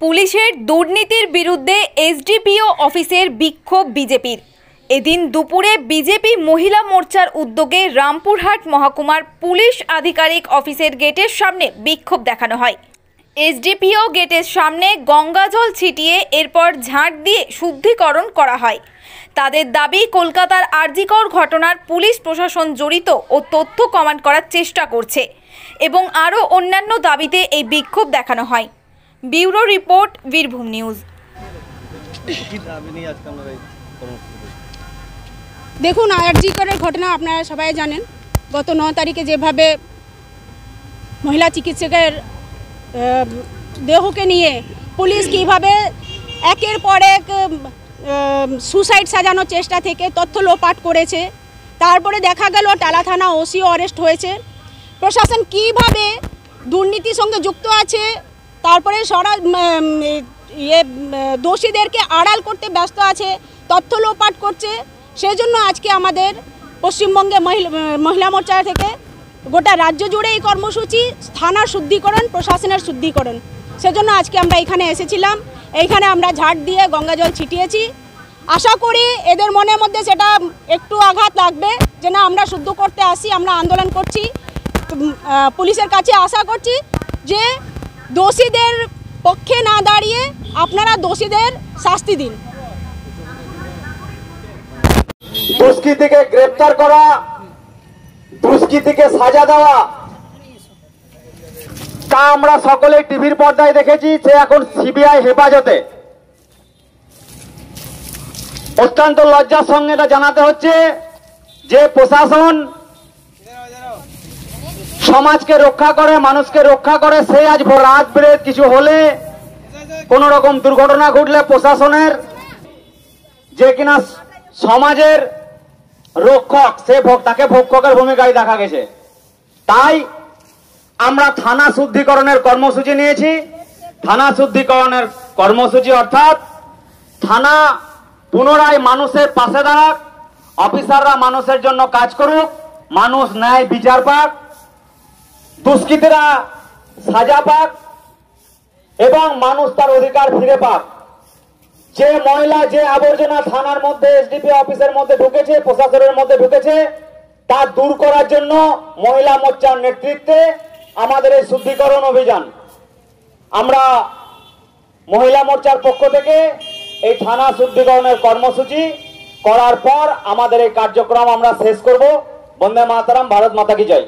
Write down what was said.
পুলিশের দুর্নীতির বিরুদ্ধে এসডিপিও অফিসের বিক্ষোভ বিজেপির। এদিন দুপুরে বিজেপি মহিলা মোর্চার উদ্যোগে রামপুরহাট মহকুমার পুলিশ আধিকারিক অফিসের গেটের সামনে বিক্ষোভ দেখানো হয়। এসডিপিও গেটের সামনে গঙ্গাজল ছিটিয়ে এরপর ঝাঁট দিয়ে শুদ্ধিকরণ করা হয়। তাদের দাবি, কলকাতার আরজিকর ঘটনার পুলিশ প্রশাসন জড়িত ও তথ্য কমান্ড করার চেষ্টা করছে এবং আরও অন্যান্য দাবিতে এই বিক্ষোভ দেখানো হয়। Bureau report, Birbhum news. দেখুন, আরজিকরের ঘটনা আপনারা সবাই জানেন। গত 9 তারিখে যেভাবে মহিলা চিকিৎসকের দেহকে নিয়ে পুলিশ কীভাবে একের পর এক সুসাইড সাজানোর চেষ্টা থেকে তথ্য লোপাট করেছে, তারপরে দেখা গেল টালা থানা ওসিও অ্যারেস্ট হয়েছে। প্রশাসন কীভাবে দুর্নীতির সঙ্গে যুক্ত আছে, তারপরে দোষীদেরকে আড়াল করতে ব্যস্ত আছে, তথ্য লোপাট করছে। সেই জন্য আজকে আমাদের পশ্চিমবঙ্গে মহিলা মোর্চা থেকে গোটা রাজ্য জুড়ে এই কর্মসূচি, থানার শুদ্ধিকরণ, প্রশাসনের শুদ্ধিকরণ। সেজন্য আজকে আমরা এখানে এসেছিলাম। এইখানে আমরা ঝাড় দিয়ে গঙ্গাজল ছিটিয়েছি। আশা করি এদের মনের মধ্যে সেটা একটু আঘাত লাগবে যে না, আমরা শুদ্ধ করতে আসি, আমরা আন্দোলন করছি। পুলিশের কাছে আশা করছি যে দোষীদের পক্ষে না দাঁড়িয়ে আপনারা দোষীদের শাস্তি দিন। দুষ্কৃতীকে গ্রেপ্তার করা, দুষ্কৃতীকে সাজা দেওয়া, তা আমরা সকলে টিভির পর্দায় দেখেছি। সে এখন সিবিআই হেফাজতে। অত্যন্ত লজ্জার সঙ্গে এটা জানাতে হচ্ছে যে প্রশাসন সমাজকে রক্ষা করে, মানুষকে রক্ষা করে, সে আজ রাত বেড়ে কিছু হলে, কোন রকম দুর্ঘটনা ঘটলে প্রশাসনের যে কিনা সমাজের রক্ষক, সে তাকে ভক্ষকের ভূমিকায় দেখা গেছে। তাই আমরা থানা শুদ্ধিকরণের কর্মসূচি নিয়েছি। থানা শুদ্ধিকরণের কর্মসূচি অর্থাৎ থানা পুনরায় মানুষের পাশে দাঁড়াক, অফিসাররা মানুষের জন্য কাজ করুক, মানুষ ন্যায় বিচার পাক, দুষ্কৃতীরা সাজা পাক এবং মানুষ তার অধিকার ফিরে পাক। যে ময়লা, যে আবর্জনা থানার মধ্যে, এসডিপি অফিসের মধ্যে ঢুকেছে, প্রশাসনের মধ্যে ঢুকেছে, তা দূর করার জন্য মহিলা মোর্চার নেতৃত্বে আমাদের এই শুদ্ধিকরণ অভিযান। আমরা মহিলা মোর্চার পক্ষ থেকে এই থানা শুদ্ধিকরণের কর্মসূচি করার পর আমাদের এই কার্যক্রম আমরা শেষ করব। বন্দে মাতরম, ভারত মাতা কি জয়।